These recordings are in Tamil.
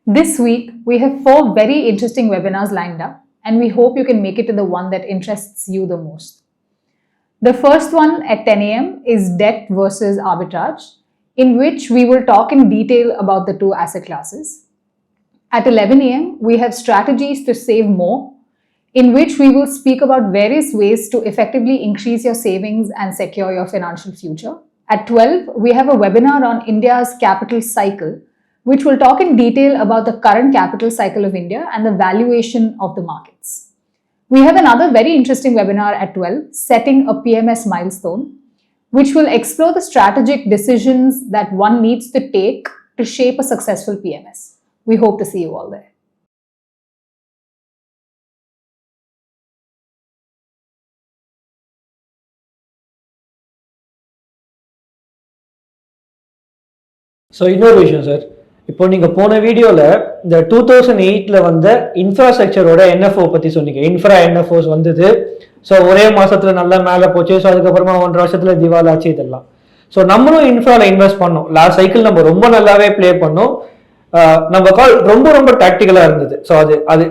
This week, we have 4 very interesting webinars lined up, and we hope you can make it to the one that interests you the most. The first one at 10 a.m. is debt versus arbitrage, in which we will talk in detail about the two asset classes. At 11 a.m., we have strategies to save more, in which we will speak about various ways to effectively increase your savings and secure your financial future. At 12, we have a webinar on India's capital cycle, which will talk in detail about the current capital cycle of India and the valuation of the markets. We have another very interesting webinar at 12, Setting a PMS Milestone, which will explore the strategic decisions that one needs to take to shape a successful PMS. We hope to see you all there. So, இன்னொரு விஷயம் சார், இப்போ நீங்கள் போன வீடியோவில் இந்த 2008 வந்த இன்ஃப்ராஸ்ட்ரக்சரோட NFO பற்றி சொன்னீங்க. இன்ஃப்ரா NFOs வந்தது. ஸோ ஒரே மாதத்தில் நல்லா மேலே போச்சு. ஸோ அதுக்கப்புறமா 1.5 வருஷத்தில் திவால் ஆச்சு இதெல்லாம். ஸோ நம்மளும் இன்ஃப்ராவில் இன்வெஸ்ட் பண்ணோம். லாஸ்ட் சைக்கிள் நம்ம ரொம்ப நல்லாவே ப்ளே பண்ணோம். நம்ம கால் ரொம்ப ரொம்ப டாக்டிக்கலாக இருந்தது. ஸோ அது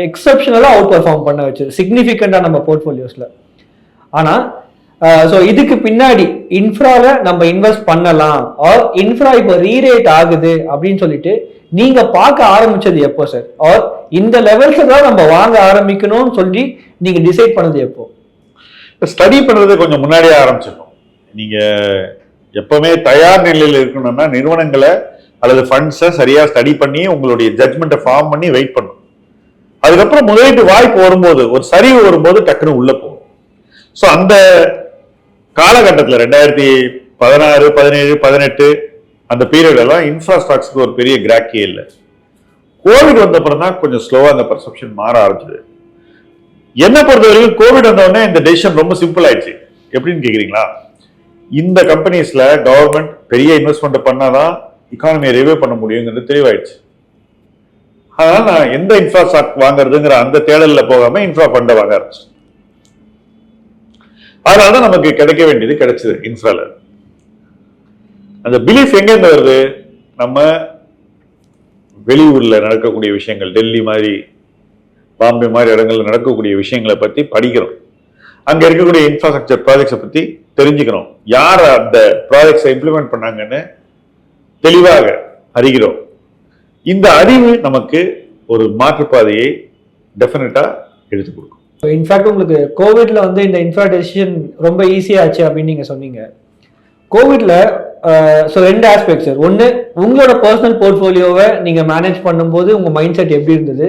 எக்ஸப்ஷனலாக அவுட் பர்ஃபார்ம் பண்ண வச்சது சிக்னிஃபிகண்டாக நம்ம போர்ட்ஃபோலியோஸில். ஆனால் ஸோ இதுக்கு பின்னாடி இன்ஃப்ராவில் நம்ம இன்வெஸ்ட் பண்ணலாம் ஆர் இன்ஃப்ரா இப்போ ரீரேட் ஆகுது அப்படின்னு சொல்லிட்டு நீங்க பார்க்க ஆரம்பிச்சது எப்போ சார்? ஆர் இந்த லெவல்ஸ் தான் நம்ம வாங்க ஆரம்பிக்கணும்னு சொல்லி நீங்க டிசைட் பண்ணது எப்போ? ஸ்டடி பண்றது கொஞ்சம் முன்னாடியே ஆரம்பிச்சிடணும். நீங்க எப்பவுமே தயார் நிலையில் இருக்கணும்னா நிறுவனங்களை அல்லது ஃபண்ட்ஸை சரியா ஸ்டடி பண்ணி உங்களுடைய ஜட்மெண்ட்டை ஃபார்ம் பண்ணி வெயிட் பண்ணணும். அதுக்கப்புறம் முதலீட்டு வாய்ப்பு வரும்போது ஒரு சரிவு வரும்போது டக்குன்னு உள்ள போகும். ஸோ அந்த காலகட்டத்தில் 2016, 17, 18 அந்த பீரியட் எல்லாம் இன்ஃப்ராஸ்ட்ரக்சருக்கு ஒரு பெரிய கிராக்கியே இல்லை. கோவிட் வந்த அப்புறம் தான் கொஞ்சம் ஸ்லோவா அந்த பர்செப்ஷன் மாற ஆரம்பிச்சது. என்ன பொறுத்த வரைக்கும் கோவிட் வந்த உடனே இந்த டெசிஷன் ரொம்ப சிம்பிள் ஆயிடுச்சு. எப்படின்னு கேக்குறீங்களா? இந்த கம்பெனிஸ்ல கவர்மெண்ட் பெரிய இன்வெஸ்ட்மெண்ட் பண்ணாதான் இக்கானமியை ரிவைவ் பண்ண முடியுங்கிறது தெளிவாயிடுச்சு. அதனால நான் எந்த இன்ஃப்ராஸ்ட்ரக்சர் வாங்குறதுங்கிற அந்த தேடல்ல போகாம இன்ஃப்ரா ஃபண்டை வாங்க ஆரம்பிச்சேன். அதனாலதான் நமக்கு கிடைக்க வேண்டியது கிடைச்சது இன்ஃப்ரால. அந்த பிலீஃப் எங்க இருந்து வருது? நம்ம வெளியூர்ல நடக்கக்கூடிய விஷயங்கள், டெல்லி மாதிரி பாம்பே மாதிரி இடங்கள்ல நடக்கக்கூடிய விஷயங்களை பத்தி படிக்கிறோம். அங்க இருக்கக்கூடிய இன்ஃப்ராஸ்ட்ரக்சர் ப்ராஜெக்ட்ஸை பத்தி தெரிஞ்சுக்கிறோம். யார் அந்த ப்ராஜெக்ட்ஸை இம்ப்ளிமெண்ட் பண்ணாங்கன்னு தெளிவாக அறிகிறோம். இந்த அறிவு நமக்கு ஒரு மாற்றுப்பாதையை டெஃபினட்டா எடுத்து கொடுக்கும். இன்ஃபேக்ட் உங்களுக்கு கோவிட்ல வந்து இந்த இன்ஃப்ரா டெசிஷன் ரொம்ப ஈஸியாச்சு அப்படின்னு நீங்க சொன்னீங்க. கோவிட்ல ஸோ 2 ஆஸ்பெக்ட் சார். ஒன்று, உங்களோட பர்சனல் போர்ட்ஃபோலியோவை நீங்கள் மேனேஜ் பண்ணும்போது உங்கள் மைண்ட் செட் எப்படி இருந்தது?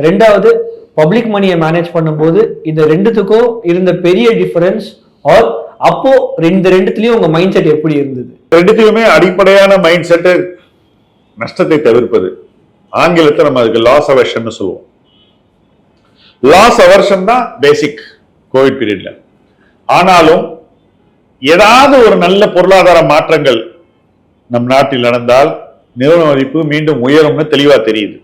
2வது, பப்ளிக் மணியை மேனேஜ் பண்ணும்போது இந்த ரெண்டுத்துக்கும் இருந்த பெரிய டிஃபரன்ஸ் ஆர் அப்போ ரெண்டுத்துலையும் உங்கள் மைண்ட் செட் எப்படி இருந்தது? ரெண்டுத்தையுமே அடிப்படையான மைண்ட் செட்டு நஷ்டத்தை தவிர்ப்பது. ஆங்கிலத்தை நம்ம அதுக்கு லாஸ் அவர்ஷன் சொல்லுவோம். லாஸ் அவர்ஷன் தான் பேசிக் கோவிட் பீரியட்ல. ஆனாலும் ஏதாவது ஒரு நல்ல பொருளாதார மாற்றங்கள் நம் நாட்டில் நடந்தால் நிறுவன மதிப்பு மீண்டும் உயரும்னு தெளிவா தெரியுது.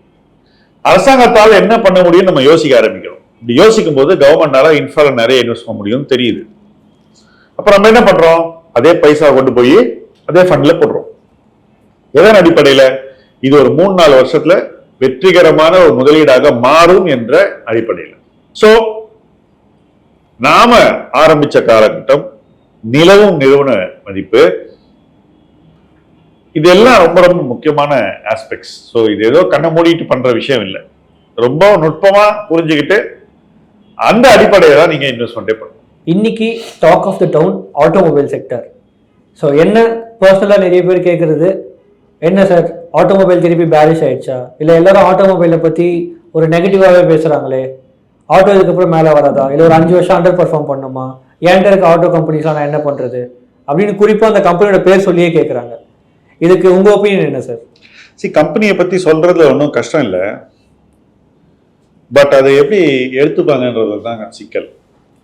அரசாங்கத்தால் என்ன பண்ண முடியும் நம்ம யோசிக்க ஆரம்பிக்கிறோம். இப்படி யோசிக்கும் போது கவர்மெண்டால இன்ஃப்ரால நிறைய இன்வெஸ்ட் பண்ண முடியும் தெரியுது. அப்புறம் நம்ம என்ன பண்றோம்? அதே பைசா கொண்டு போய் அதே ஃபண்ட்ல போடுறோம். எதன் அடிப்படையில? இது ஒரு 3-4 வருஷத்துல வெற்றிகரமான ஒரு முதலீடாக மாறும் என்ற அடிப்படையில். சோ நாம ஆரம்பிச்ச காலகட்டம், நிலவும் நிறுவன மதிப்பு, இதெல்லாம் ரொம்ப ரொம்ப முக்கியமான ஆஸ்பெக்ட்ஸ். ஸோ இது ஏதோ கண்ணை மூடிட்டு பண்ற விஷயம் இல்லை. ரொம்ப நுட்பமா புரிஞ்சுக்கிட்டு அந்த அடிப்படையை தான் நீங்க இன்வெஸ்ட்மெண்ட்டே பண்ணணும். இன்னைக்கு talk of the town automobile sector. So என்ன பர்சனலாக நிறைய பேர் கேட்குறது, என்ன சார் ஆட்டோமொபைல் திருப்பி பேரிஷ் ஆயிடுச்சா, இல்லை எல்லாரும் ஆட்டோமொபைலை பற்றி ஒரு நெகட்டிவாகவே பேசுகிறாங்களே, ஆட்டோ இதுக்கப்புறம் மேலே வராதா, இல்லை ஒரு 5 வருஷம் அண்டர் பர்ஃபார்ம் பண்ணுமா, ஏன்ட்ட இருக்க ஆட்டோ கம்பெனிஸ்லாம் நான் என்ன பண்ணுறது அப்படின்னு குறிப்பாக அந்த கம்பெனியோட பேர் சொல்லியே கேட்குறாங்க. இதுக்கு உங்கள் ஒப்பீனியன் என்ன சார்? கம்பெனியை பற்றி சொல்கிறதுல ஒன்றும் கஷ்டம் இல்லை, பட் அதை எப்படி எடுத்துப்பாங்கன்றது தான் சிக்கல்.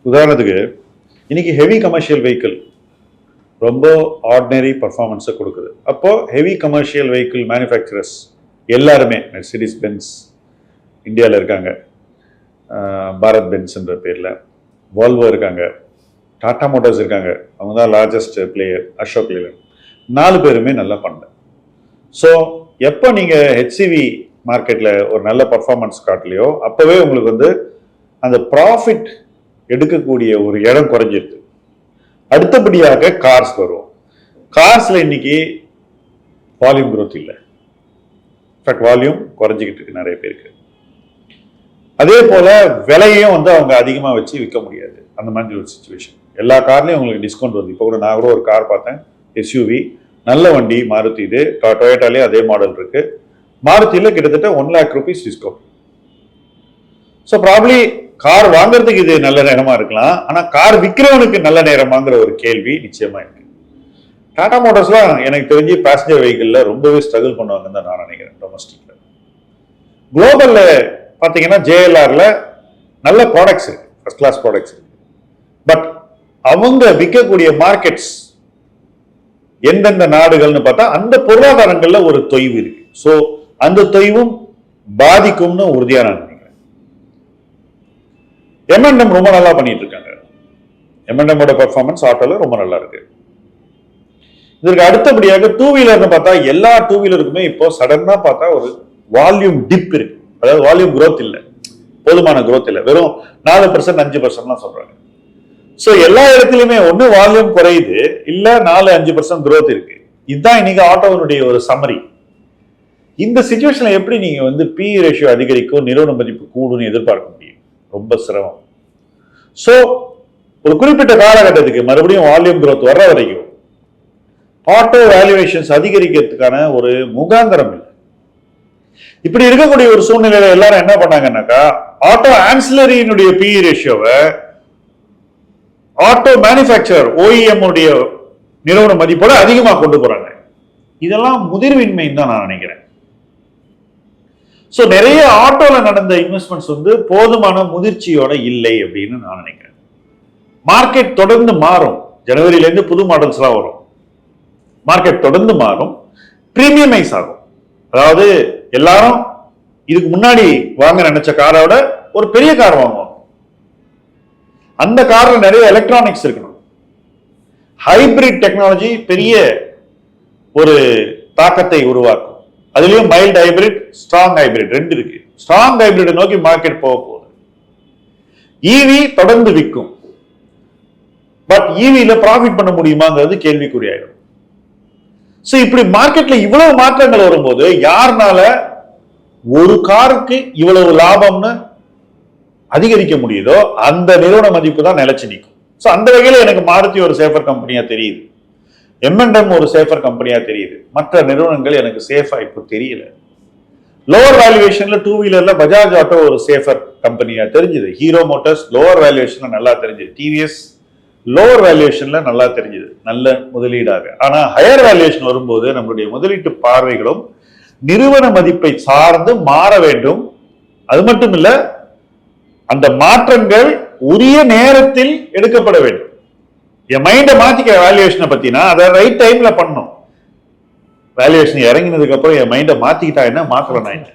உதாரணத்துக்கு இன்னைக்கு ஹெவி கமர்ஷியல் வெஹிக்கிள் ரொம்ப ஆர்டினரி பர்ஃபார்மன்ஸை கொடுக்குது. அப்போது ஹெவி கமர்ஷியல் வெஹிக்கிள் மேனுஃபேக்சரர்ஸ் எல்லாருமே, மெர்சிடிஸ் பென்ஸ் இந்தியாவில் இருக்காங்க, பாரத் பென்ஸ்ன்ற பேரில், வால்வோ இருக்காங்க, டாடா மோட்டார்ஸ் இருக்காங்க, அவங்க தான் லார்ஜஸ்ட் பிளேயர், அசோக் லேலண்ட், 4 பேருமே நல்லா பண்ணல. ஸோ எப்போ நீங்கள் ஹெச்சிவி மார்க்கெட்டில் ஒரு நல்ல பர்ஃபார்மன்ஸ் காட்டலையோ அப்போவே உங்களுக்கு வந்து அந்த ப்ராஃபிட் எடுக்கக்கூடிய ஒரு இடம் குறைஞ்சிருக்கு. அடுத்தபடியாக கார்ஸ் வரும். கார்ஸில் இன்னைக்கு வால்யூம் க்ரோத் இல்லை, இன்ஃபேக்ட் வால்யூம் குறைஞ்சிக்கிட்டு இருக்கு நிறைய பேருக்கு. அதே போல் விலையும் வந்து அவங்க அதிகமாக வச்சு விற்க முடியாது, அந்த மாதிரி ஒரு சுச்சுவேஷன். எல்லா கார்லையும் உங்களுக்கு டிஸ்கவுண்ட் வருது. இப்போ கூட நான் கூட ஒரு கார் பார்த்தேன், எஸ்யூவி, நல்ல வண்டி, மாருதி. இது டொயோட்டாலே அதே மாடல் இருக்கு. மாருதியில் கிட்டத்தட்ட 1 lakh rupees discount. So probably car வாங்குறதுக்கு இது நல்ல நேரமா இருக்கலாம், ஆனால் கார் விற்கிறவனுக்கு நல்ல நேரமாங்கிற ஒரு கேள்வி நிச்சயமா இருக்கு. டாடா மோட்டார்ஸ்லாம் எனக்கு தெரிஞ்சு பேசஞ்சர் வெஹிக்கிள்ல ரொம்பவே ஸ்ட்ரகிள் பண்ணுவாங்கன்னு தான் நான் நினைக்கிறேன். டொமஸ்டிக்ல குளோபல்ல பார்த்தீங்கன்னா JLRல நல்ல ப்ராடக்ட்ஸ் இருக்கு, ஃபர்ஸ்ட் கிளாஸ் ப்ராடக்ட்ஸ் இருக்கு. பட் அவங்க விற்கக்கூடிய மார்க்கெட்ஸ் எந்தெந்த நாடுகள்னு பார்த்தா அந்த பொருளாதாரங்கள்ல ஒரு தொய்வு இருக்கு. ஸோ அந்த தொய்வும் பாதிக்கும்னு உறுதியா நான் நினைக்கிறேன். M&M ரொம்ப நல்லா பண்ணிட்டு இருக்காங்க. M&Mோட பெர்ஃபார்மன்ஸ் ஆட்டோல ரொம்ப நல்லா இருக்கு. இதற்கு அடுத்தபடியாக டூ வீலர்னு பார்த்தா எல்லா டூ வீலருக்குமே இப்போ சடனா பார்த்தா ஒரு வால்யூம் டிப் இருக்கு. அதாவது வால்யூம் growth இல்லை, போதுமான growth இல்லை, வெறும் 4% 5% சொல்றாங்க. ஸோ எல்லா இடத்துலையுமே ஒன்று வால்யூம் குறையுது, இல்லை 4-5% growth இருக்கு. இதுதான் இன்னைக்கு ஆட்டோனுடைய ஒரு சம்மரி. இந்த சிச்சுவேஷன்ல எப்படி நீங்க வந்து பி ரேஷியோ அதிகரிக்கும், நிறுவன மதிப்பு கூடுன்னு எதிர்பார்க்க முடியும்? ரொம்ப சிரமம். ஸோ ஒரு குறிப்பிட்ட காலகட்டத்துக்கு மறுபடியும் வால்யூம் growth வர்ற வரைக்கும் ஆட்டோ வேல்யூவேஷன்ஸ் அதிகரிக்கிறதுக்கான ஒரு முகாந்திரம் இல்லை. இப்படி இருக்கக்கூடிய ஒரு சூழ்நிலையில எல்லாரும் என்ன பண்ணாங்கன்னாக்கா, ஆட்டோ ஆன்சிலரியினுடைய பி ரேஷியோவை ஆட்டோ மேனுஃபேக்சரர் OEM உடைய நிறுவன மதிப்போட அதிகமா கொண்டு போறாங்க. இதெல்லாம் முதிர்வின்மைன்னு தான் நான் நினைக்கிறேன். ஸோ நிறைய ஆட்டோல நடந்த இன்வெஸ்ட்மெண்ட்ஸ் வந்து போதுமான முதிர்ச்சியோட இல்லை அப்படின்னு நான் நினைக்கிறேன். மார்க்கெட் தொடர்ந்து மாறும். ஜனவரியிலேருந்து புது மாடல்ஸ்லாம் வரும். மார்க்கெட் தொடர்ந்து மாறும், பிரீமியமைஸ் ஆகும். அதாவது எல்லாரும் இதுக்கு முன்னாடி வாங்க நினைச்ச காரோட ஒரு பெரிய கார் வாங்குவாங்க. அந்த கார்ல நிறைய எலக்ட்ரானிக்ஸ் இருக்கணும். ஹைபிரிட் டெக்னாலஜி பெரிய ஒரு தாக்கத்தை உருவாக்கும். அதுலயும் மைல்டு ஹைபிரிட், ஸ்ட்ராங் ஹைபிரிட் ரெண்டு இருக்கு. ஸ்ட்ராங் ஹைபிரிட் நோக்கி மார்க்கெட் போக போகுது. ஈவி தொடர்ந்து விற்கும், பட் ஈவியில ப்ராஃபிட் பண்ண முடியுமாங்கிறது கேள்விக்குறியாயிடும். ஸோ இப்படி மார்க்கெட்ல இவ்வளவு மாற்றங்கள் வரும்போது யாருனால ஒரு காருக்கு இவ்வளவு லாபம்னு அதிகரிக்க முடியுதோ அந்த நிறுவன மதிப்பு தான் நிலைச்சு நிற்கும். ஸோ அந்த வகையில் எனக்கு மாருதி ஒரு சேஃபர் கம்பெனியா தெரியுது, M&M ஒரு சேஃபர் கம்பெனியா தெரியுது. மற்ற நிறுவனங்கள் எனக்கு சேஃபா இப்போ தெரியல. லோவர் வேல்யூவேஷன்ல டூ வீலர்ல பஜாஜ் ஆட்டோ ஒரு சேஃபர் கம்பெனியா தெரிஞ்சது. ஹீரோ மோட்டார்ஸ் லோவர் வேல்யூவேஷன்ல நல்லா தெரிஞ்சது. டிவிஎஸ் லோவர் வேல்யூவேஷன்ல நல்லா தெரிஞ்சது, நல்ல முதலீடாக. ஆனா ஹையர் வேல்யூவேஷன் வரும்போது நம்மளுடைய முதலீட்டு பார்வைகளும் நிறுவன மதிப்பை சார்ந்து மாற வேண்டும். அது மட்டும் இல்ல, அந்த மாற்றங்கள் உரிய நேரத்தில் எடுக்கப்பட வேண்டும். என் மைண்டை மாத்திக்க வேல்யூவேஷனை பத்தினா அதை ரைட் டைம்ல பண்ணணும். வேல்யூவேஷன் இறங்கினதுக்கு அப்புறம் என் மைண்டை மாத்திக்கிட்டா என்ன, மாற்றலனா என்ன?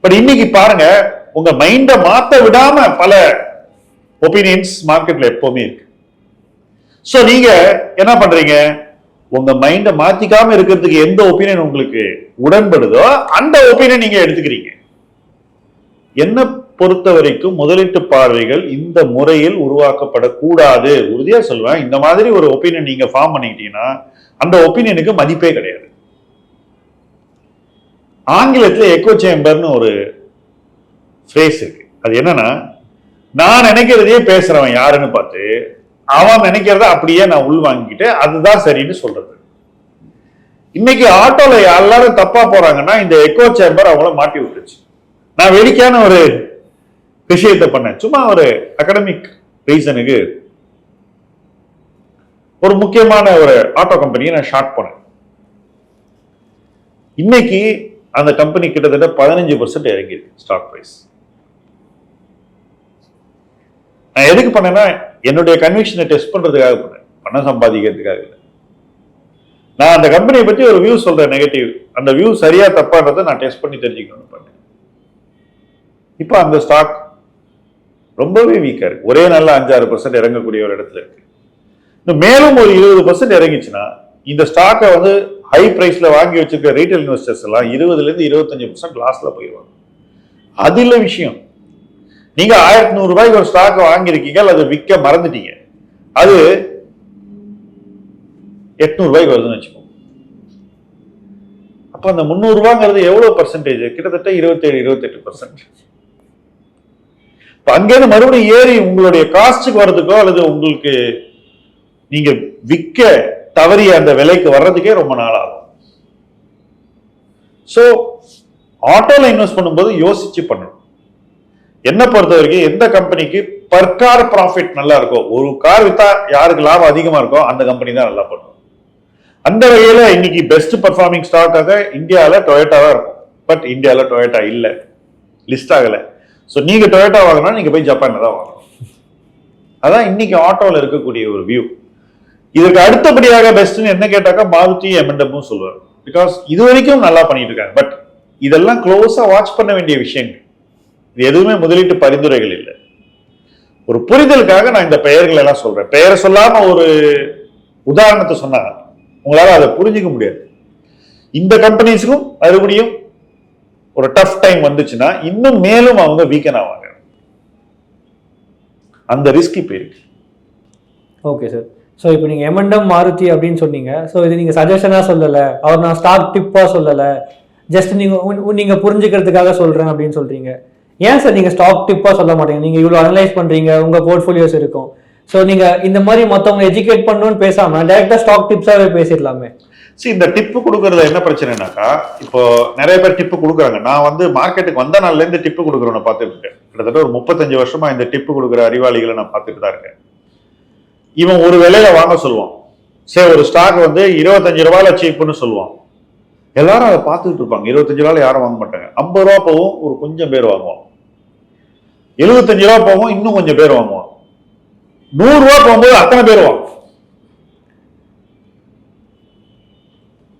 பட் இன்னைக்கு பாருங்க, உங்க மைண்டை மாத்த விடாம பல ஒப்பீனியன்ஸ் மார்க்கெட்ல எப்பவுமே இருக்கு. சோ நீங்க என்ன பண்றீங்க, உங்க மைண்டை மாத்திக்காம இருக்கிறதுக்கு எந்த ஒப்பீனியன் உங்களுக்கு உடன்படுதோ அந்த ஒப்பீனியன் நீங்க எடுத்துக்கிறீங்க. என்ன பொறுத்த வரைக்கும் முதலீட்டு பார்வைகள் இந்த முறையில் உருவாக்கப்படக்கூடாது. உறுதியா சொல்லுவேன், இந்த மாதிரி ஒரு ஒப்பீனியன் நீங்க ஃபார்ம் பண்ணிக்கிட்டீங்கன்னா அந்த ஒப்பீனியனுக்கு மதிப்பே கிடையாது. ஆங்கிலத்துல எக்கோ சேம்பர்னு ஒரு ஃப்ரேஸ் இருக்கு. அது என்னன்னா, நான் நினைக்கிறதையே பேசுறவன் யாருன்னு பார்த்து அவன் நினைக்கிறத அப்படியே நான் உள் வாங்கிக்கிட்டு அதுதான் சரின்னு சொல்றது. இன்னைக்கு ஆட்டோல எல்லாரும் தப்பா போறாங்கன்னா இந்த எக்கோ சேம்பர் அவங்கள மாட்டி விட்டுருச்சு. நான் வேடிக்கையான ஒரு விஷயத்தை பண்ணேன், சும்மா ஒரு அகடமிக் ரீசனுக்கு. ஒரு முக்கியமான ஒரு ஆட்டோ கம்பெனியை நான் ஷார்ட் பண்ணேன். இன்னைக்கு அந்த கம்பெனி கிட்டத்தட்ட 15% இறங்கியிருக்கு ஸ்டாக் பிரைஸ். நான் எதுக்கு பண்ணேன்னா, என்னுடைய கன்விக்ஷனை டெஸ்ட் பண்றதுக்காக பண்ணேன், பணம் சம்பாதிக்கிறதுக்காக இல்லை. நான் அந்த கம்பெனியை பற்றி ஒரு வியூ சொல்றேன் நெகட்டிவ், அந்த வியூ சரியா தப்பான்றதை நான் டெஸ்ட் பண்ணி தெரிஞ்சுக்கணும்னு பண்ணேன். இப்போ அந்த ஸ்டாக் ரொம்பவே வீக்கா இருக்கு. ஒரே நாள்ல 5-6% இறங்கக்கூடிய ஒரு இடத்துல இருக்கு. மேலும் ஒரு 20% இறங்கிச்சுன்னா இந்த ஸ்டாக்கை வந்து ஹை பிரைஸ்ல வாங்கி வச்சிருக்க ரீட்டைல் இன்வெஸ்டர்ஸ் எல்லாம் 20-25% லாஸ்ல போயிடுவாங்க. அது இல்ல விஷயம். நீங்க 1100 ரூபாய்க்கு ஒரு ஸ்டாக் வாங்கியிருக்கீங்க, அது விற்க மறந்துட்டீங்க, அது 800 ரூபாய்க்கு வருதுன்னு வச்சுக்கோங்க. அப்ப அந்த 300 ரூபாங்கிறது எவ்வளவு பர்சன்டேஜ்? கிட்டத்தட்ட 27-28%. அங்கேருந்து மறுபடியும் ஏறி உங்களுடைய காஸ்டுக்கு வர்றதுக்கோ அல்லது உங்களுக்கு நீங்க விற்க தவறிய அந்த விலைக்கு வர்றதுக்கே ரொம்ப நாள் ஆகும். சோ ஆட்டோல இன்வெஸ்ட் பண்ணும்போது யோசிச்சு பண்ணணும். என்ன பொறுத்த வரைக்கும் எந்த கம்பெனிக்கு பர் கார் ப்ராஃபிட் நல்லா இருக்கோ, ஒரு கார் வித்தா யாருக்கு லாபம் அதிகமா இருக்கோ அந்த கம்பெனி தான் நல்லா பண்ணும். அந்த வகையில இன்னைக்கு பெஸ்ட் பர்ஃபார்மிங் ஸ்டாக்காக இந்தியாவில் டொயோட்டா தான் இருக்கும். பட் இந்தியாவில் டொயோட்டா இல்ல, லிஸ்ட் ஆகல. ஸோ நீங்க டொயோட்டா வாங்கினா நீங்க போய் ஜப்பான்ல தான் வாங்கணும். அதான் இன்னைக்கு ஆட்டோல இருக்கக்கூடிய ஒரு வியூ. இதுக்கு அடுத்தபடியாக பெஸ்ட்னு என்ன கேட்டாக்கா மாருதி எம்என்டமும் சொல்லுவார். பிகாஸ் இது வரைக்கும் நல்லா பண்ணிட்டு இருக்காங்க. பட் இதெல்லாம் க்ளோஸா வாட்ச் பண்ண வேண்டிய விஷயங்கள். இது எதுவுமே முதலீட்டு பரிந்துரைகள் இல்லை. ஒரு புரிதலுக்காக நான் இந்த பெயர்கள் எல்லாம் சொல்றேன். பெயரை சொல்லாம ஒரு உதாரணத்தை சொன்னா உங்களால அதை புரிஞ்சுக்க முடியாது. இந்த கம்பெனிஸுக்கும் மறுபடியும் ஒரு டஃப் டைம் வந்துச்சுன்னா இன்னும் மேலும் அவங்க வீக்கன் ஆவாங்க. அந்த ரிஸ்க் இப்போ இருக்கு. Okay sir. ஸோ இப்போ நீங்கள் எம்என்டம் மாருதி அப்படின்னு சொன்னீங்க. ஸோ இது நீங்கள் சஜஷனாக சொல்லலை, அவர் நான் ஸ்டாக் டிப்பாக சொல்லலை, ஜஸ்ட் நீங்கள் புரிஞ்சுக்கிறதுக்காக சொல்கிறேன் அப்படின்னு சொல்கிறீங்க. ஏன் சார் நீங்கள் ஸ்டாக் டிப்பாக சொல்ல மாட்டீங்க? நீங்கள் இவ்வளோ அனலைஸ் பண்ணுறீங்க, உங்கள் போர்ட்ஃபோலியோஸ் இருக்கும். ஸோ நீங்கள் இந்த மாதிரி மற்றவங்க எஜுகேட் பண்ணணும்னு பேசாமல் டேரெக்டாக ஸ்டாக் டிப்ஸாகவே பேசிடலாமே. இந்த டிப்பு கொடுக்கறதுல என்ன பிரச்சனைனாக்கா, இப்போ நிறைய பேர் டிப்பு கொடுக்குறாங்க. நான் வந்து மார்க்கெட்டுக்கு வந்த நாள்ல இருந்து டிப்பு கொடுக்குறவனை பார்த்துட்டு இருக்கேன். கிட்டத்தட்ட ஒரு 35 வருஷமா இந்த டிப்பு கொடுக்குற அறிவாளிகளை நான் பார்த்துட்டு தான் இருக்கேன். இவன் ஒரு விலையில வாங்க சொல்லுவான். சரி, ஒரு ஸ்டாக் வந்து 25 ரூபாயில சீப்புன்னு சொல்லுவான். எல்லாரும் அதை பார்த்துட்டு இருப்பாங்க. 25 ரூபாயில யாரும் வாங்க மாட்டாங்க. 50 ரூபா போகும், ஒரு கொஞ்சம் பேர் வாங்குவான். 75 ரூபா போகும், இன்னும் கொஞ்சம் பேர் வாங்குவான். 100 ரூபா போகும்போது அத்தனை பேர் வாங்குவான்.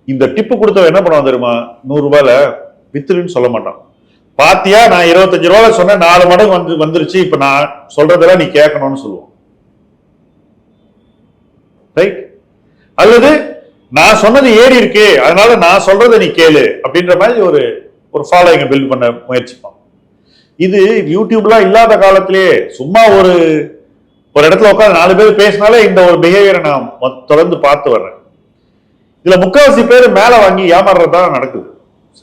இந்த டிப்பு கொடுத்தவன் என்ன பண்ணுவான் தெரியுமா? 100 ரூபாயில வித்துருன்னு சொல்ல மாட்டான். பாத்தியா, நான் 25 ரூபாயில சொன்னேன், 4 மடங்கு வந்துருச்சு, இப்ப நான் சொல்றதெல்லாம் நீ கேட்கணும்னு சொல்லுவோம். ரைட்? அல்லது நான் சொன்னது ஏறி இருக்கு, அதனால நான் சொல்றதை நீ கேளு அப்படின்ற மாதிரி ஒரு ஃபாலோயிங் பில்ட் பண்ண முயற்சிப்பான். இது யூடியூப்லாம் இல்லாத காலத்திலேயே சும்மா ஒரு இடத்துல உட்காந்து 4 பேர் பேசினாலே இந்த ஒரு பிஹேவியரை நான் தொடர்ந்து பார்த்து வர்றேன். இதுல முக்காவாசி பேர் மேல வாங்கி ஏமாறுறதுதான் நடக்குது.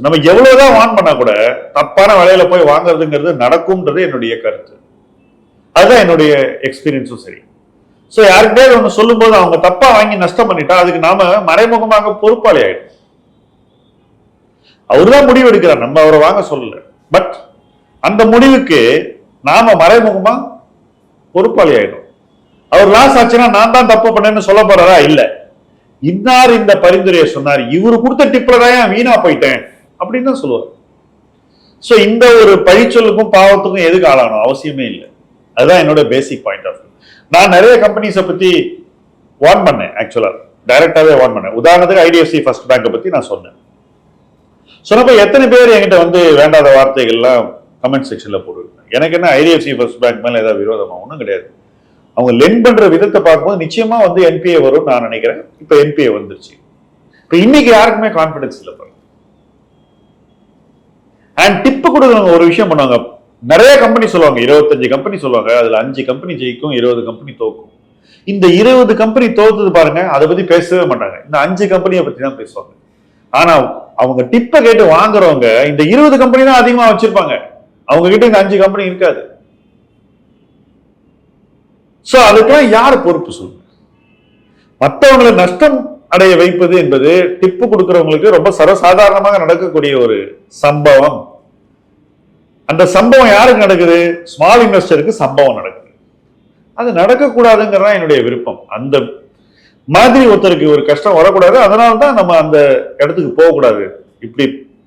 நம்ம எவ்வளவுதான் வான் பண்ணா கூட தப்பான விலையில போய் வாங்குறதுங்கிறது நடக்கும்ன்றது என்னுடைய கருத்து. அதுதான் என்னுடைய எக்ஸ்பீரியன்ஸும் சரி. சோ யாருக்கிட்டே ஒண்ணு சொல்லும் போது அவங்க தப்பா வாங்கி நஷ்டம் பண்ணிட்டா அதுக்கு நாம மறைமுகமாக பொறுப்பாளி ஆயிடும். அவருதான் முடிவு எடுக்கிறார், நம்ம அவரை வாங்க சொல்லல. பட் அந்த முடிவுக்கு நாம மறைமுகமா பொறுப்பாளி ஆயிடும். அவர் லாஸ் ஆச்சுன்னா நான் தான் தப்பு பண்ணேன்னு சொல்ல போறாரா? இல்ல, இன்னார் இந்த பரிந்துரையை சொன்னார், இவரு கொடுத்த டிப்ல தான் வீணா போயிட்டேன் அப்படின்னு தான் சொல்லுவார். சோ இந்த ஒரு பழிச்சொல்லுக்கும் பாவத்துக்கும் எதுக்கு ஆளானோ அவசியமே இல்லை. அதுதான் என்னோட பேசிக் பாயிண்ட் ஆஃப் வியூ. நான் நிறைய கம்பெனிஸை பத்தி வார்ன் பண்ணேன். ஆக்சுவலா டைரக்டாவே வார்ன் பண்ணேன். உதாரணத்துக்கு ஐடிஎஃப்சி ஃபர்ஸ்ட் பேங்கை பத்தி நான் சொன்னேன். சொன்னப்ப எத்தனை பேர் என்கிட்ட வந்து வேண்டாத வார்த்தைகள்லாம் கமெண்ட் செக்ஷன்ல போட்டுருக்கேன். எனக்கு என்ன ஐடிஎஃப்சி ஃபர்ஸ்ட் பேங்க் மேல ஏதாவது விரோதமா? ஒன்றும் கிடையாது. அவங்க லெண்ட் பண்ற விதத்தை பார்க்கும்போது நிச்சயமா வந்து என்பிஏ வரும் நான் நினைக்கிறேன். இப்ப என்பிஏ வந்துருச்சு. இப்ப இன்னைக்கு யாருக்குமே கான்பிடன்ஸ் இல்லை. அண்ட் டிப்பு கொடுக்குறவங்க ஒரு விஷயம் பண்ணுவாங்க. நிறைய கம்பெனி சொல்லுவாங்க, 25 கம்பெனி சொல்லுவாங்க, அதுல 5 கம்பெனி ஜெயிக்கும், 20 கம்பெனி தோக்கும். இந்த 20 கம்பெனி தோத்தது பாருங்க, அதை பத்தி பேசவே மாட்டாங்க. இந்த 5 கம்பெனியை பத்தி தான் பேசுவாங்க. ஆனா அவங்க டிப்பை கேட்டு வாங்குறவங்க இந்த 20 கம்பெனி தான் அதிகமா வச்சிருப்பாங்க. அவங்க கிட்ட இந்த 5 கம்பெனி இருக்காது. சோ அதுக்கெல்லாம் யார் பொறுப்பு சொல்லுங்க? மற்றவங்களை நஷ்டம் அடைய வைப்பது என்பது டிப்பு கொடுக்கிறவங்களுக்கு ரொம்ப சர்வசாதாரணமாக நடக்கக்கூடிய ஒரு சம்பவம். அந்த சம்பவம் யாருக்கு நடக்குது? ஸ்மால் இன்வெஸ்டருக்கு சம்பவம் நடக்குது. அது நடக்கக்கூடாதுங்கிறதா என்னுடைய விருப்பம். அந்த மாதிரி ஒருத்தருக்கு ஒரு கஷ்டம் வரக்கூடாது. அதனால்தான் நம்ம அந்த இடத்துக்கு போகக்கூடாது. இப்படி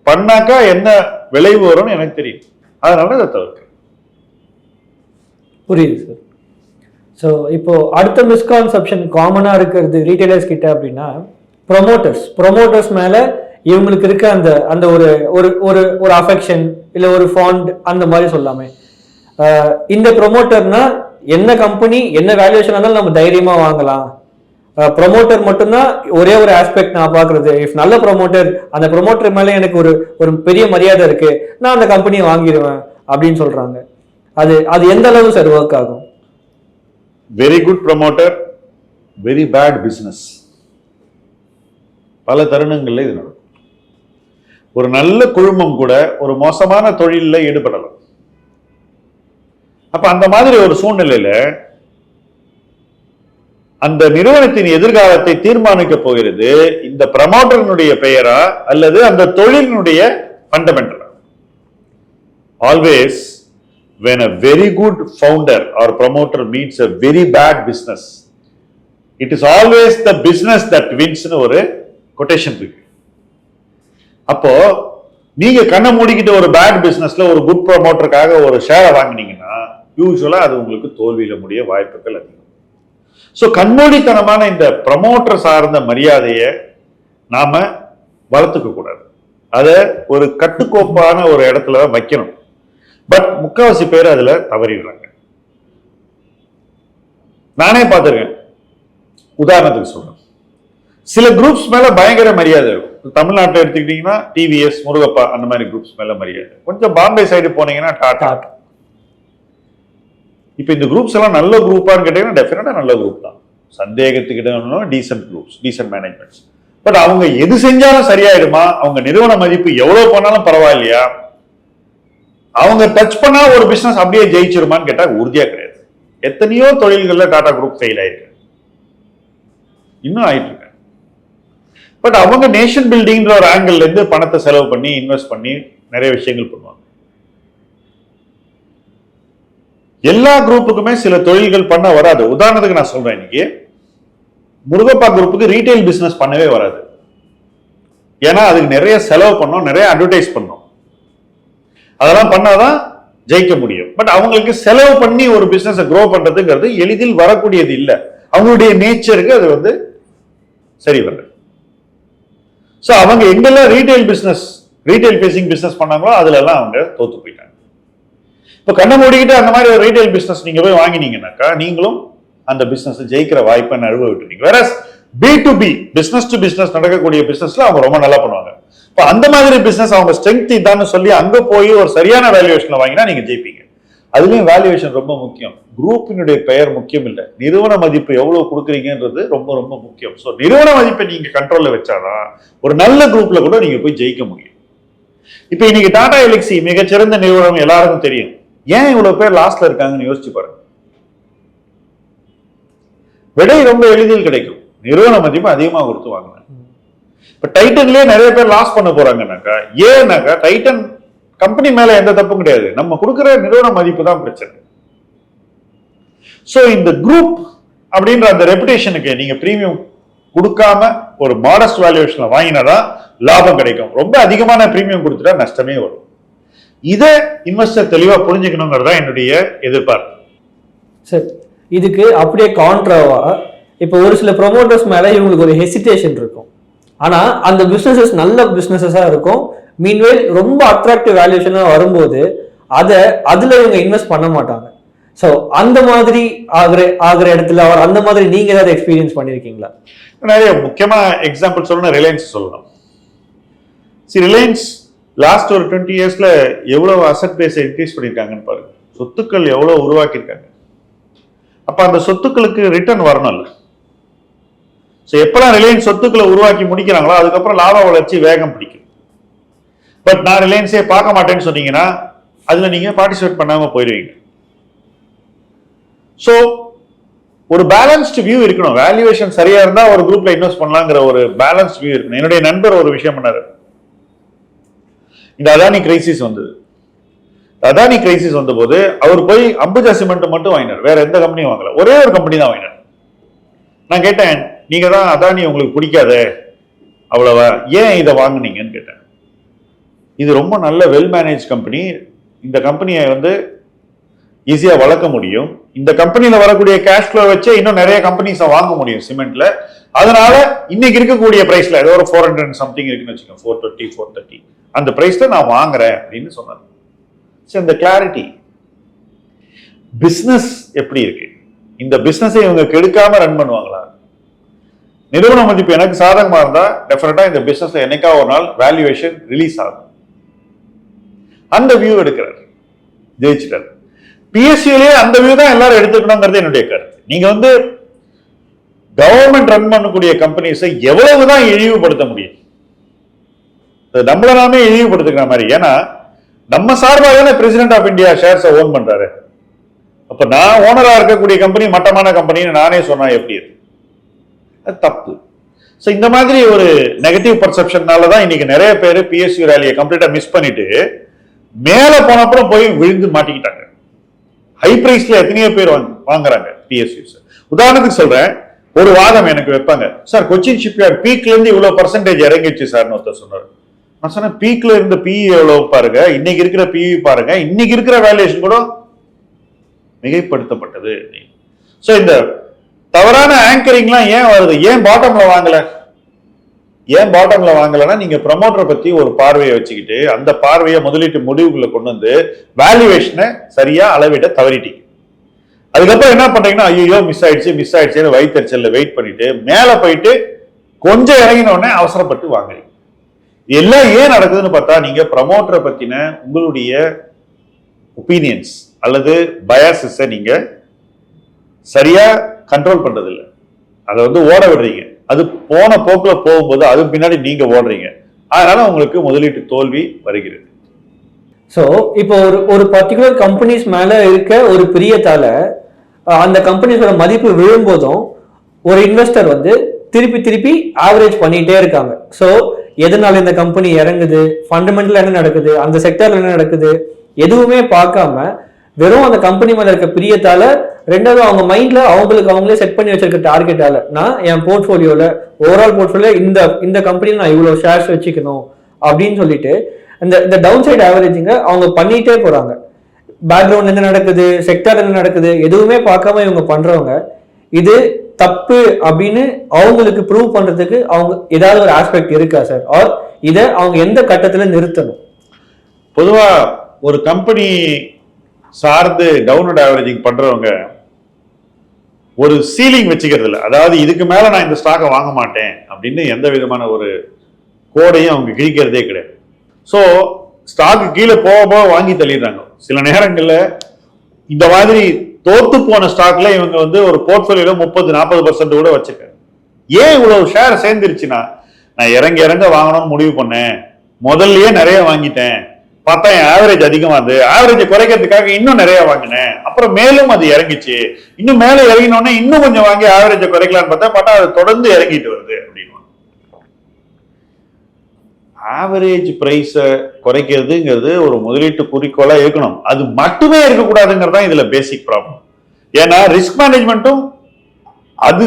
பண்ணாக்கா என்ன விளைவு வரும்னு எனக்கு தெரியும். அதனால அதை தவிர்க்க. புரியுது சார். ஸோ இப்போ அடுத்த மிஸ்கான்செப்ஷன் காமனாக இருக்கிறது ரீட்டைலர்ஸ் கிட்ட அப்படின்னா ப்ரொமோட்டர்ஸ் மேலே இவங்களுக்கு இருக்க அந்த ஒரு ஒரு ஒரு ஒரு அஃபெக்ஷன் இல்லை ஒரு ஃபாண்ட் அந்த மாதிரி சொல்லாமே. இந்த ப்ரொமோட்டர்னா என்ன கம்பெனி என்ன வேல்யூவேஷன் இருந்தாலும் நம்ம தைரியமாக வாங்கலாம் ப்ரொமோட்டர் மட்டும்தான் ஒரே ஒரு ஆஸ்பெக்ட் நான் பாக்குறது. இஃப் நல்ல ப்ரொமோட்டர், அந்த ப்ரொமோட்டர் மேல எனக்கு ஒரு பெரிய மரியாதை இருக்கு, நான் அந்த கம்பெனியை வாங்கிடுவேன் அப்படின்னு சொல்றாங்க. அது எந்த அளவு சார் ஒர்க் ஆகும்? Very good promoter, very bad business. பல தருணங்கள்ல இது நடக்கும். ஒரு நல்ல குழுமம் கூட ஒரு மோசமான தொழிலில் ஈடுபடலாம். அப்ப அந்த மாதிரி ஒரு சூழ்நிலையில அந்த நிறுவனத்தின் எதிர்காலத்தை தீர்மானிக்க போகிறது இந்த ப்ரமோட்டரினுடைய பெயரா அல்லது அந்த தொழிலினுடைய ஃபண்டமெண்டலா? Always when a very good founder or promoter meets a very bad business, it is always the business that wins னு ஒரு கொட்டேஷன் இருக்கு. அப்போ நீங்க கண்ணை மூடிக்கிட்டு ஒரு பேட் பிசினஸ்ல ஒரு குட் ப்ரமோட்டருக்காக ஒரு ஷேரை வாங்கினீங்கன்னா யூஸ்வலா அது உங்களுக்கு தோல்வியில முடிய வாய்ப்புகள் அதிகம். ஸோ கண்மூடித்தனமான இந்த ப்ரமோட்டர் சார்ந்த மரியாதையை நாம வளர்த்துக்க கூடாது. அதை ஒரு கட்டுக்கோப்பான ஒரு இடத்துல வைக்கணும். பட் முக்காவாசி பேர் அதுல தவறிடுறாங்க. நானே பார்த்திருக்கேன். உதாரணத்துக்கு சொல்றேன், சில குரூப்ஸ் மேல பயங்கர மரியாதை இருக்கும். தமிழ்நாட்டில் எடுத்துக்கிட்டீங்கன்னா டிவிஎஸ், முருகப்பா, அந்த மாதிரி குரூப்ஸ் மேல மரியாதை. கொஞ்சம் பாம்பே சைடு போனீங்கன்னா டாடா. இப்ப இந்த குரூப்ஸ் எல்லாம் நல்ல குரூப்பான்னு கேட்டீங்கன்னா டெஃபினட்டா நல்ல குரூப் தான். சந்தேகத்துக்கிட்ட decent groups, decent managements. But அவங்க எது செஞ்சாலும் சரியாயிடுமா? அவங்க நிறுவன மதிப்பு எவ்வளவு பண்ணாலும் பரவாயில்லையா? அவங்க டச் பண்ணா ஒரு பிசினஸ் அப்படியே ஜெயிச்சிருமான்னு கேட்டா உறுதியா கிடையாது. எத்தனையோ தொழில்கள்ல டாடா குரூப் ஃபெயில் ஆயிருக்கு, இன்னும் ஆயிட்டு இருக்கு. பட் அவங்க நேஷன் பில்டிங்ன்ற ஒரு ஆங்கிள் இருந்து பணத்தை செலவு பண்ணி இன்வெஸ்ட் பண்ணி நிறைய விஷயங்கள் பண்ணுவாங்க. எல்லா குரூப்புக்குமே சில தொழில்கள் பண்ண வராது. உதாரணத்துக்கு நான் சொல்றேன், இன்னைக்கு முருகப்பா குரூப்புக்கு ரீட்டைல் பிசினஸ் பண்ணவே வராது. ஏன்னா அதுக்கு நிறைய செலவு பண்ணோம், நிறைய அட்வர்டைஸ் பண்ணோம். அதெல்லாம் பண்ணாதான் ஜெயிக்க முடியும். பட் அவங்களுக்கு செலவு பண்ணி ஒரு பிசினஸ் க்ரோ பண்றதுங்கிறது எளிதில் வரக்கூடியது இல்லை. அவங்களுடைய நேச்சருக்கு அது சரி வரல. ஸோ அவங்க எங்கெல்லாம் ரீட்டைல் பேசிங் பிசினஸ் பண்ணாங்களோ அதுல எல்லாம் அவங்க தோத்து போயிட்டாங்க. இப்போ கண்ணை மூடிக்கிட்டு அந்த மாதிரி ஒரு ரீட்டைல் பிசினஸ் நீங்க போய் வாங்கினீங்கன்னாக்கா நீங்களும் அந்த பிசினஸ் ஜெயிக்கிற வாய்ப்பை நழுவ விட்டுருங்க. வேற B2B, பிசினஸ் டு பிசினஸ் நடக்கக்கூடிய பிசினஸ்ல அவங்க ரொம்ப நல்லா பண்ணுவாங்க. இப்போ அந்த மாதிரி பிசினஸ் அவங்க ஸ்ட்ரென்த் இதான்னு சொல்லி அங்க போய் ஒரு சரியான வேல்யூவேஷன்ல வாங்கினா நீங்க ஜெயிப்பீங்க. அதுலயும் வேல்யூவேஷன் ரொம்ப முக்கியம். குரூப்பினுடைய பெயர் முக்கியம் இல்லை, நிறுவன மதிப்பு எவ்வளவு கொடுக்குறீங்கன்றது ரொம்ப ரொம்ப முக்கியம். ஸோ நிறுவன மதிப்பை நீங்க கண்ட்ரோல்ல வச்சாதான் ஒரு நல்ல குரூப்ல கூட நீங்க போய் ஜெயிக்க முடியும். இப்ப இன்னைக்கு டாடா எல்எக்ஸி மிகச்சிறந்த நிறுவனம், எல்லாருக்கும் தெரியும். ஏன் இவ்வளவு பேர் லாஸ்ட்ல இருக்காங்கன்னு யோசிச்சு பாருங்க. விடை ரொம்ப எளிதில் கிடைக்கும். நிறுவன மதிப்பு அதிகமாக கொடுத்து வாங்கினாங்க. இப்ப டைட்டன்லயே நிறைய பேர் லாஸ் பண்ண போறாங்கன்னாக்கா, ஏன்னாக்கா டைட்டன் கம்பெனி மேல எந்த தப்பும் கிடையாது, நம்ம கொடுக்கிற நிறுவன மதிப்பு தான் பிரச்சனை. சோ இந்த குரூப் அப்படின்ற அந்த ரெப்புடேஷனுக்கு நீங்க பிரீமியம் கொடுக்காம ஒரு மாடஸ்ட் வேல்யூவேஷன்ல வாங்கினாதான் லாபம் கிடைக்கும். ரொம்ப அதிகமான பிரீமியம் கொடுத்துட்டா நஷ்டமே வரும். இதை இன்வெஸ்டர் தெளிவா புரிஞ்சுக்கணுங்கிறதா என்னுடைய எதிர்பார்ப்பு. சரி, இதுக்கு அப்படியே கான்ட்ராவா இப்போ ஒரு சில ப்ரொமோட்டர்ஸ் மேல இவங்களுக்கு ஒரு ஹெசிடேஷன் இருக்கும். ஆனா அந்த பிசினஸஸ் நல்ல பிசினஸஸா இருக்கும். மீன்வேல் ரொம்ப அட்ராக்டிவ் வேல்யூஷனா வரும்போது அதுல இவங்க இன்வெஸ்ட் பண்ண மாட்டாங்க. ஸோ அந்த மாதிரி ஆகிற இடத்துல அவர் அந்த மாதிரி நீங்க ஏதாவது எக்ஸ்பீரியன்ஸ் பண்ணிருக்கீங்களா? நிறைய முக்கியமா எக்ஸாம்பிள் சொல்லணும், ரிலையன்ஸ் சொல்லலாம். ரிலையன்ஸ் லாஸ்ட் ஒரு 20 இயர்ஸ்ல எவ்வளவு அசெட் பேஸ் இன்க்ரீஸ் பண்ணிருக்காங்கன்னு பாருங்க. சொத்துக்கள் எவ்வளவு உருவாக்கியிருக்காங்க. அப்ப அந்த சொத்துக்களுக்கு ரிட்டர்ன் வரணும்ல. ஸோ எப்பெல்லாம் ரிலையன்ஸ் சொத்துக்களை உருவாக்கி முடிக்கிறாங்களோ அதுக்கப்புறம் லாப வளர்ச்சி வேகம் பிடிக்கும். பட் நான் ரிலையன்ஸே பார்க்க மாட்டேன்னு சொன்னீங்கன்னா அதுல நீங்க பார்ட்டிசிபேட் பண்ணாம போயிடுவீங்க. ஸோ ஒரு பேலன்ஸ்டு வியூ இருக்கணும். வேல்யூவேஷன் சரியா இருந்தா ஒரு குரூப்ல இன்வெஸ்ட் பண்ணலாங்கிற ஒரு பேலன்ஸ்டு வியூ இருக்கணும். என்னுடைய நண்பர் ஒரு விஷயம் பண்ணாரு. இந்த அதானி கிரைசிஸ் வந்தது. அதானி கிரைசிஸ் வந்த போது அவர் போய் அம்புஜா சிமெண்ட் மட்டும் வாங்கினார், வேற எந்த கம்பெனியும் வாங்கல, ஒரே ஒரு கம்பெனி தான் வாங்கினார். நான் கேட்டேன், நீங்க தான் அதானி உங்களுக்கு பிடிக்காத அவ்வளவா, ஏன் இதை வாங்குனீங்கன்னு கேட்டேன். இது ரொம்ப நல்ல வெல் மேனேஜ் கம்பெனி, இந்த கம்பெனியை ஈஸியா வளர்க்க முடியும், இந்த கம்பெனியில வரக்கூடிய கேஷ் ஃப்ளோ வச்சு இன்னும் நிறைய கம்பெனிஸை வாங்க முடியும் சிமெண்ட்ல. அதனால இன்னைக்கு இருக்கக்கூடிய பிரைஸ்ல ஏதோ ஒரு 400 சம்திங் இருக்குன்னு வச்சுக்கோங்க, 420 430 அந்த பிரைஸ்ல நான் வாங்குறேன் அப்படின்னு சொன்னாங்க. இந்த கிளாரிட்டி. பிசினஸ் எப்படி இருக்கு, இந்த பிசினஸை இவங்க கெடுக்காம ரன் பண்ணுவாங்களா? நிறுவன மதிப்பு எனக்கு சாதகமா இருந்தா டெஃபினட்டா இந்த பிசினஸ்ல என்னைக்கா ஒரு நாள் வேல்யூவேஷன் ரிலீஸ் ஆகும். அந்த வியூ எடுக்கிறார், ஜெயிச்சிட்டார். பிஎஸ்சியிலேயே அந்த வியூ தான் எல்லாரும் எடுத்துக்கணுங்கிறது என்னுடைய கருத்து. நீங்க வந்து கவர்மெண்ட் ரன் பண்ணக்கூடிய கம்பெனிஸை எவ்வளவுதான் இழிவுபடுத்த முடியும்? நம்மள நாமே இழிவுபடுத்துக்கிற மாதிரி. ஏன்னா நம்ம சார்பாக தானே பிரசிடென்ட் ஆஃப் இந்தியா ஷேர்ஸை ஓன் பண்றாரு. அப்ப நான் ஓனரா இருக்கக்கூடிய கம்பெனி மட்டமான கம்பெனின்னு நானே சொன்னா எப்படி? அது தப்பு. ஸோ இந்த மாதிரி ஒரு நெகட்டிவ் பர்செப்ஷன்னால தான் இன்னைக்கு நிறைய பேர் பிஎஸ்சி ரேலியை கம்ப்ளீட்டா மிஸ் பண்ணிட்டு மேல போனப்புறம் போய் விழுந்து மாட்டிக்கிட்டாங்க. ஹை பிரைஸ்ல எத்தனையோ பேர் வாங்குறாங்க பிஎஸ்சி. உதாரணத்துக்கு சொல்றேன், ஒரு வாதம் எனக்கு வைப்பாங்க, சார் கொச்சின் ஷிப்யார்ட் பீக்ல இருந்து இவ்வளவு பர்சன்டேஜ் இறங்கிடுச்சு சார்னு ஒருத்தர் சொன்னார். நான் சொன்னேன், பீக்ல இருந்த பிஇ எவ்வளவு பாருங்க, இன்னைக்கு இருக்கிற பிஇ பாருங்க, இன்னைக்கு இருக்கிற வேல்யூஷன் கூட மிகைப்படுத்தப்பட்டது. சோ இந்த தவறான ஆங்கரிங்லாம் ஏன் வருது? ஏன் பாட்டம்ல வாங்கல? ஏன் பாட்டம்ல வாங்கலன்னா, நீங்க ப்ரமோட்டரை பத்தி ஒரு பார்வையை வச்சுக்கிட்டு அந்த பார்வையை முதலீட்டு முடிவுக்குள்ள கொண்டு வந்து வேல்யூவேஷனை சரியா அளவிட தவறிட்டீங்க. அதுக்கப்புறம் என்ன பண்றீங்கன்னா, ஐயோ மிஸ் ஆயிடுச்சு வயிற்றுச்சல்ல வெயிட் பண்ணிட்டு மேல போயிட்டு கொஞ்சம் இறங்கின உடனே அவசரப்பட்டு வாங்குறீங்க. எல்லாம் ஏன் நடக்குதுன்னு பார்த்தா, நீங்க ப்ரமோட்டரை பத்தின உங்களுடைய ஒப்பீனியன்ஸ் அல்லது பயாசஸை நீங்க சரியா கண்ட்ரோல் பண்றது இல்லை. அதை வந்து ஓட விடுறீங்க. அது போன போக்குல போகும்போது அது பின்னாடி நீங்க ஓடுறீங்க. அதனால உங்களுக்கு முதலீட்டு தோல்வி வருகிறது. ஸோ இப்போ ஒரு பர்டிகுலர் கம்பெனிஸ் மேல இருக்க ஒரு பிரியத்தால அந்த கம்பெனிஸோட மதிப்பு விழும்போதும் ஒரு இன்வெஸ்டர் வந்து திருப்பி ஆவரேஜ் பண்ணிட்டே இருக்காங்க. ஸோ எதனால இந்த கம்பெனி இறங்குது, ஃபண்டமெண்டல் என்ன நடக்குது, அந்த செக்டர்ல என்ன நடக்குது, எதுவுமே பார்க்காம வெறும் அந்த கம்பெனி மேல இருக்க பிரியத்தால, ரெண்டாவது அவங்க மைண்ட்ல அவங்களே செட் பண்ணி வச்சிருக்க டார்கெட்டால, நான் என் போர்ட்ஃபோலியோல ஓவரால் போர்ட்ஃபோலியோ இந்த கம்பெனியில் நான் இவ்வளவு ஷேர்ஸ் வச்சுக்கணும் அப்படின்னு சொல்லிட்டு இந்த டவுன் சைட் ஆவரேஜிங்க அவங்க பண்ணிட்டே போறாங்க. பேக்ரவுண்ட் என்ன நடக்குது, செக்டர் என்ன நடக்குது, எதுவுமே பார்க்காம இவங்க பண்றவங்க. இது தப்பு அப்படின்னு அவங்களுக்கு ப்ரூவ் பண்றதுக்கு அவங்க ஏதாவது ஒரு ஆஸ்பெக்ட் இருக்கா சார்? ஆர் இதை அவங்க எந்த கட்டத்துல நிறுத்தணும்? பொதுவா ஒரு கம்பெனி சார்ந்து டவுன்வர்ட் ஆவரேஜிங் பண்றவங்க ஒரு சீலிங் வச்சுக்கிறது இல்லை. அதாவது இதுக்கு மேல நான் இந்த ஸ்டாக்கை வாங்க மாட்டேன் அப்படின்னு எந்த விதமான ஒரு கோடையும் அவங்க கிழிக்கிறதே கிடையாது. ஸோ ஸ்டாக்கு கீழே போக வாங்கி தள்ளிடுறாங்க. சில நேரங்கள்ல இந்த மாதிரி தோத்து போன ஸ்டாக்ல இவங்க வந்து ஒரு போர்ட்ஃபோலியோல 30-40% கூட வச்சிருக்காங்க. ஏன் இவ்வளவு ஷேர் சேர்ந்துருச்சுன்னா, நான் இறங்க வாங்கணும்னு முடிவு பண்ணேன், முதல்லயே நிறைய வாங்கிட்டேன், பார்த்தா என் ஆவரேஜ் அதிகமா இருந்து ஆவரேஜை குறைக்கிறதுக்காக இன்னும் நிறைய வாங்கினேன், அப்புறம் மேலும் அது இறங்கிச்சு, இன்னும் மேல இறங்கினோடனே இன்னும் கொஞ்சம் வாங்கி ஆவரேஜை குறைக்கலான்னு பார்த்தா அது தொடர்ந்து இறங்கிட்டு வருது அப்படின்னு. ஆவரேஜ் பிரைஸை குறைக்கிறதுங்கிறது ஒரு முதலீட்டு குறிக்கோளா இருக்கணும். அது மட்டுமே இருக்கக்கூடாதுங்கிறது தான் இதுல பேசிக் ப்ராப்ளம். ஏன்னா ரிஸ்க் மேனேஜ்மெண்ட்டும் அது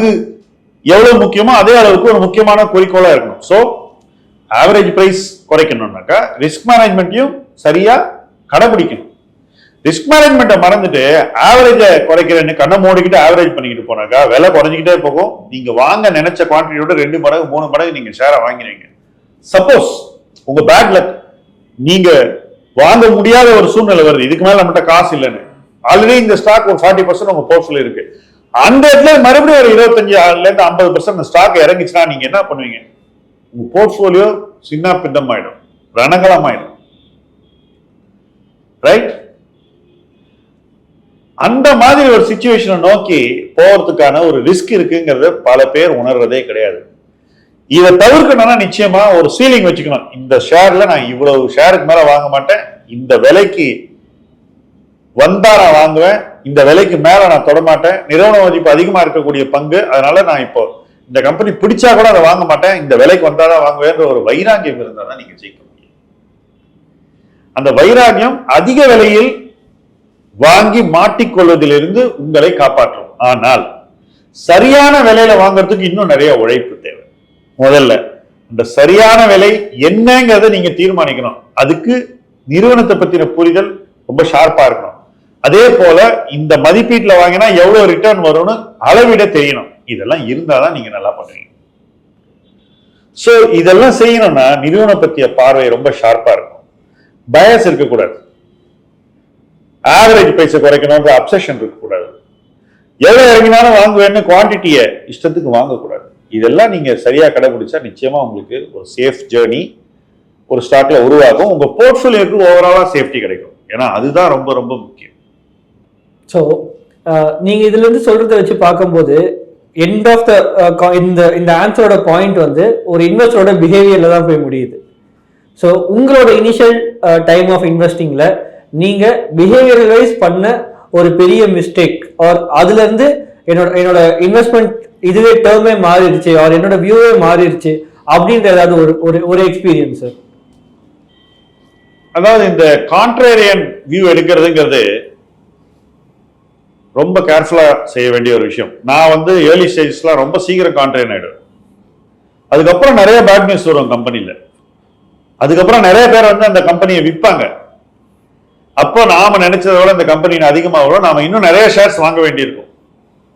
எவ்வளவு முக்கியமோ அதே அளவுக்கு ஒரு முக்கியமான குறிக்கோளா இருக்கணும். ஸோ ஆவரேஜ் பிரைஸ் குறைக்கணும்னாக்கா ரிஸ்க் மேனேஜ்மெண்ட்டையும் சரியா கடைபிடிக்கணும். ரிஸ்க் மேனேஜ்மெண்ட்டை மறந்துட்டு ஆவரேஜை குறைக்கிறேன்னு கண்ணை மூடிக்கிட்டு ஆவரேஜ் பண்ணிக்கிட்டு போனாக்கா விலை குறைஞ்சிக்கிட்டே போகும். நீங்க வாங்க நினைச்ச குவான்டிட்டியோட 2 மடங்கு 3 மடங்கு நீங்க ஷேரை வாங்கினீங்க. சப்போஸ் உங்க பேக்ல நீங்க வாங்க முடியாத ஒரு சூழ்நிலை வருது, இதுக்கு மேல நம்மகிட்ட காசு இல்லைன்னு, ஆல்ரெடி இந்த ஸ்டாக் ஒரு 40% உங்க போர்ட்ஃபோலியோ இருக்கு, அந்த இடத்துல மறுபடியும் ஒரு 25-50% ஸ்டாக் இறங்கிச்சுன்னா நீங்க என்ன பண்ணுவீங்க? உங்க போர்ட்ஃபோலியோ சின்ன பின்னம் ஆயிடும், ரணகலம் ஆயிடும். ரைட்? அந்த மாதிரி ஒரு சிச்சுவேஷனை நோக்கி போறதுக்கான ஒரு ரிஸ்க் இருக்குங்கிறத பல பேர் உணர்றதே கிடையாது. இதை தவிர்க்கணும்னா நிச்சயமா ஒரு சீலிங் வச்சுக்கணும். இந்த ஷேர்ல நான் இவ்வளவு ஷேருக்கு மேல வாங்க மாட்டேன், இந்த விலைக்கு வந்தா நான் வாங்குவேன், இந்த விலைக்கு மேல நான் தொட மாட்டேன், நிறுவன மதிப்பு அதிகமா இருக்கக்கூடிய பங்கு, அதனால நான் இப்போ இந்த கம்பெனி பிடிச்சா கூட அதை வாங்க மாட்டேன், இந்த விலைக்கு வந்தாதான் வாங்குவேன்ற ஒரு வைராகியம் இருந்தா தான் நீங்க ஜெயிக்க முடியும். அந்த வைராகியம் அதிக விலையில் வாங்கி மாட்டிக்கொள்வதிலிருந்து உங்களை காப்பாற்றும். ஆனால் சரியான விலையில வாங்குறதுக்கு இன்னும் நிறைய உழைப்பு தேவை. முதல்ல இந்த சரியான விலை என்னங்கிறத நீங்க தீர்மானிக்கணும். அதுக்கு நிறுவனத்தை பத்தின புரிதல் ரொம்ப ஷார்ப்பா இருக்கணும். அதே போல இந்த மதிப்பீட்டுல வாங்கினா எவ்வளவு ரிட்டர்ன் வரும்னு அளவிட தெரியணும். இதெல்லாம் இருந்தாதான் நீங்க நல்லா பண்ணுவீங்க. சோ இதெல்லாம் செய்யணும்னா நிறுவனம் பத்திய பார்வை ரொம்ப ஷார்ப்பா இருக்கும். பயஸ் இருக்கக்கூடாது. ஆவரேஜ் பிரைஸை குறைக்கணும்ன்ற அப்சஷன் இருக்கக்கூடாது. எவ்வளவு இறங்கினாலும் வாங்குவேன்னு குவான்டிட்டியை இஷ்டத்துக்கு வாங்கக்கூடாது. இதெல்லாம் நீங்க சரியா கடைபிடிச்சா நிச்சயமா உங்களுக்கு ஒரு சேஃப் ஜேர்னி ஒரு ஸ்டாக்ல உருவாகும். உங்க போர்ட்ஃபோலியோக்கு ஓவராலா சேஃப்டி கிடைக்கும். ஏன்னா அதுதான் ரொம்ப ரொம்ப முக்கியம். ஸோ நீங்க இதுல இருந்து சொல்றதை வச்சு பார்க்கும்போது எண்ட் ஆஃப் த இந்த ஆன்சரோட பாயிண்ட் வந்து ஒரு இன்வெஸ்டரோட பிஹேவியர்ல தான் போய் முடியுது. ஸோ உங்களோட இனிஷியல் டைம் ஆஃப் இன்வெஸ்டிங்ல நீங்க பிஹேவியரல் வைஸ் பண்ண ஒரு பெரிய மிஸ்டேக் ஆர் அதுல இருந்து என்னோட இன்வெஸ்ட்மெண்ட் இதுவே டேர்மே மாறிடுச்சு ஆர் என்னோட வியூவே மாறிடுச்சு அப்படின்ற ஏதாவது ஒரு எக்ஸ்பீரியன்ஸ் சார்? அதாவது இந்த கான்ட்ரேரியன் வியூ எடுக்கிறதுங்கிறது ரொம்ப கேர்ஃபுல்லா செய்ய வேண்டிய ஒரு விஷயம். நான் வந்து ஏர்லி ஸ்டேஜஸ்லாம் ரொம்ப சீக்கிரம் கான்ட்ரேரியன் ஆயிடுவேன். அதுக்கப்புறம் நிறைய பேட் நியூஸ் வரும் கம்பெனில. அதுக்கப்புறம் நிறைய பேர் வந்து அந்த கம்பெனியை விற்பாங்க. அப்போ நாம நினைச்சதை விட இந்த கம்பெனி அதிகமாக வரும், நாம இன்னும் நிறைய ஷேர்ஸ் வாங்க வேண்டியிருக்கும்.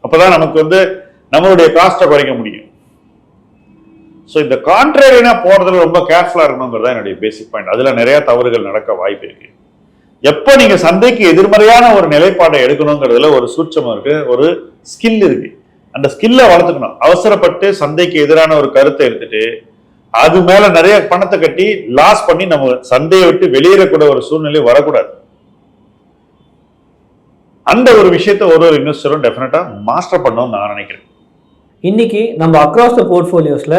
அப்பதான் நமக்கு வந்து நம்மளுடைய காஸ்ட்டை குறைக்க முடியும். ஸோ இந்த கான்ட்ரேரியனா போறதுல ரொம்ப கேர்ஃபுல்லா இருக்கணுங்கிறதா என்னுடைய பேசிக் பாயிண்ட். அதுல நிறைய தவறுகள் நடக்க வாய்ப்பு இருக்கு. எப்போ நீங்க சந்தைக்கு எதிர்மறையான ஒரு நிலைப்பாட்டை எடுக்கணுங்கிறதுல ஒரு சூட்சம் இருக்கு, ஒரு ஸ்கில் இருக்கு. அந்த ஸ்கில்லை வளர்த்துக்கணும். அவசரப்பட்டு சந்தைக்கு எதிரான ஒரு கருத்தை எடுத்துட்டு அது மேல நிறைய பணத்தை கட்டி லாஸ் பண்ணி நம்ம சந்தையை விட்டு வெளியேறக்கூட ஒரு சூழ்நிலை வரக்கூடாது. அந்த ஒரு விஷயத்தை ஒரு இன்வெஸ்டரும் டெஃபினட்டா மாஸ்டர் பண்ணணும்னு நான் நினைக்கிறேன். இன்னைக்கு நம்ம அக்ராஸ் த போர்ட்ஃபோலியோஸ்ல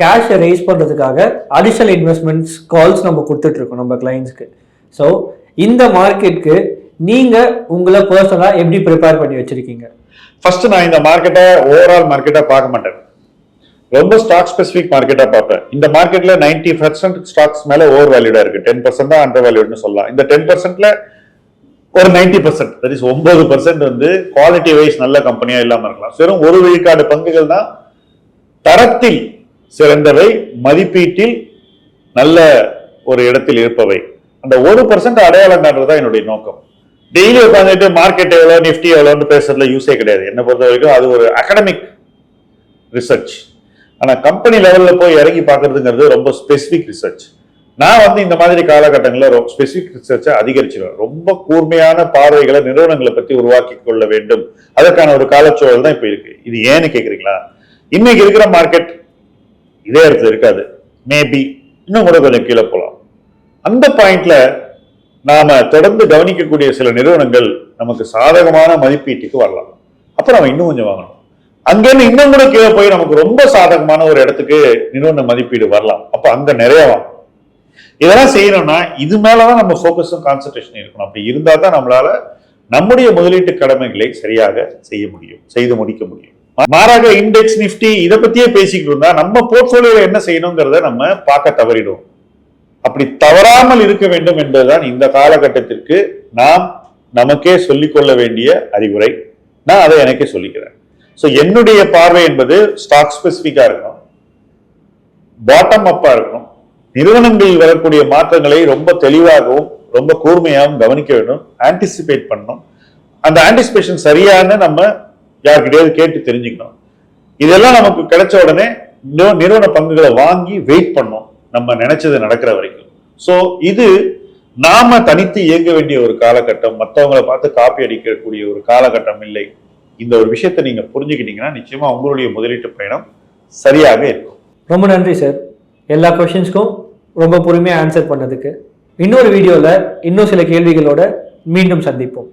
கேஷை ரைஸ் பண்றதுக்காக அடிஷனல் இன்வெஸ்ட்மெண்ட்ஸ் கால்ஸ் நம்ம கொடுத்துட்டு இருக்கோம் நம்ம கிளைண்ட்ஸ்க்கு. ஸோ இந்த மார்க்கெட்டுக்கு நீங்க உங்களை பர்சனலா எப்படி ப்ரிப்பேர் பண்ணி வச்சிருக்கீங்க? ஃபர்ஸ்ட் நான் இந்த மார்க்கெட்டை ஓவரால் மார்க்கெட்டா பார்க்க மாட்டேன், ரொம்ப ஸ்டாக் ஸ்பெசிபிக் மார்க்கெட்டா பார்ப்பேன். இந்த மார்க்கெட்ல 90% ஸ்டாக்ஸ் மேல ஓவர் வேல்யூடா இருக்கு, 10% தான் அண்டர் வேல்யூட்னு சொல்லலாம். இந்த 10%ல ஒரு 90% தட் இஸ் 9% வந்து குவாலிட்டி வைஸ் நல்ல கம்பெனியா இல்லாம இருக்கலாம். வெறும் ஒரு விழுக்காடு பங்குகள் தான் தரத்தில் சிறந்தவை, மதிப்பீட்டில் நல்ல ஒரு இடத்தில் இருப்பவை. அந்த 1% அடையாளம் காட்டுறதா என்னுடைய நோக்கம். டெய்லி உட்காந்துட்டு மார்க்கெட் எவ்வளோ நிஃப்டி எவ்வளோன்னு பேசுறதுல யூஸே கிடையாது. என்னை பொறுத்த வரைக்கும் அது ஒரு அகடமிக் ரிசர்ச். ஆனா கம்பெனி லெவல்ல போய் இறங்கி பார்க்கறதுங்கிறது ரொம்ப ஸ்பெசிபிக் ரிசர்ச். நான் வந்து இந்த மாதிரி காலகட்டங்களில் ஸ்பெசிபிக் ரிசர்ச்சை அதிகரிச்சிருவேன். ரொம்ப கூர்மையான பார்வைகளை நிறுவனங்களை பத்தி உருவாக்கி கொள்ள வேண்டும். அதற்கான ஒரு காலச்சூழல் தான் இப்ப இருக்கு. இது ஏன்னு கேக்குறீங்களா? இன்னைக்கு இருக்கிற மார்க்கெட் இதே இடத்துல இருக்காது, மேபி இன்னும் கூட கொஞ்சம் கீழே போகலாம். அந்த பாயிண்ட்ல நாம தொடர்ந்து கவனிக்கக்கூடிய சில நிறுவனங்கள் நமக்கு சாதகமான மதிப்பீட்டுக்கு வரலாம். அப்ப நம்ம இன்னும் கொஞ்சம் வாங்கணும். அங்கிருந்து இன்னும் கூட கீழே போய் நமக்கு ரொம்ப சாதகமான ஒரு இடத்துக்கு நிறுவன மதிப்பீடு வரலாம். அப்ப அங்க நிறைய வாங்கணும். இதெல்லாம் செய்யணும்னா இது மேலதான் நம்ம போக்கஸும் கான்சன்ட்ரேஷன் இருக்கணும். அப்படி இருந்தா தான் நம்மளால நம்முடைய முதலீட்டு கடமைகளை சரியாக செய்ய முடியும், செய்து முடிக்க முடியும். மாறாக இண்டெக்ஸ் நிஃப்டி இதை பத்தியே பேசிக்கிட்டு இருந்தா நம்ம போர்ட்போலியோல என்ன செய்யணுங்கிறத நம்ம பார்க்க தவறிடுவோம். அப்படி தவறாமல் இருக்க வேண்டும் என்பதுதான் இந்த காலகட்டத்திற்கு நாம் நமக்கே சொல்லிக்கொள்ள வேண்டிய அறிவுரை. நான் அதை எனக்கே சொல்லிக்கிறேன். ஸோ என்னுடைய பார்வை என்பது ஸ்டாக் ஸ்பெசிபிக்கா இருக்கணும், பாட்டம் அப்பா இருக்கணும். நிறுவனங்களில் வரக்கூடிய மாற்றங்களை ரொம்ப தெளிவாகவும் ரொம்ப கூர்மையாகவும் கவனிக்க வேண்டும், ஆன்டிசிபேட் பண்ணணும். அந்த ஆன்டிசிபேஷன் சரியான நம்ம யாருக்கிட்டையாவது கேட்டு தெரிஞ்சுக்கணும். இதெல்லாம் நமக்கு கிடைச்ச உடனே நிறுவன பங்குகளை வாங்கி வெயிட் பண்ணணும், நம்ம நினைச்சது நடக்கிற வரைக்கும். ஸோ இது நாம தனித்து இயங்க வேண்டிய ஒரு காலகட்டம், மற்றவங்களை பார்த்து காப்பி அடிக்கக்கூடிய ஒரு காலகட்டம் இல்லை. இந்த ஒரு விஷயத்தை நீங்க புரிஞ்சுக்கிட்டீங்கன்னா நிச்சயமா உங்களுடைய முதலீட்டு பயணம் சரியாக இருக்கும். ரொம்ப நன்றி சார், எல்லா கொஸ்டின்ஸ்க்கும் ரொம்ப பொறுமையாக ஆன்சர் பண்ணதுக்கு. இன்னொரு வீடியோவில் இன்னும் சில கேள்விகளோட மீண்டும் சந்திப்போம்.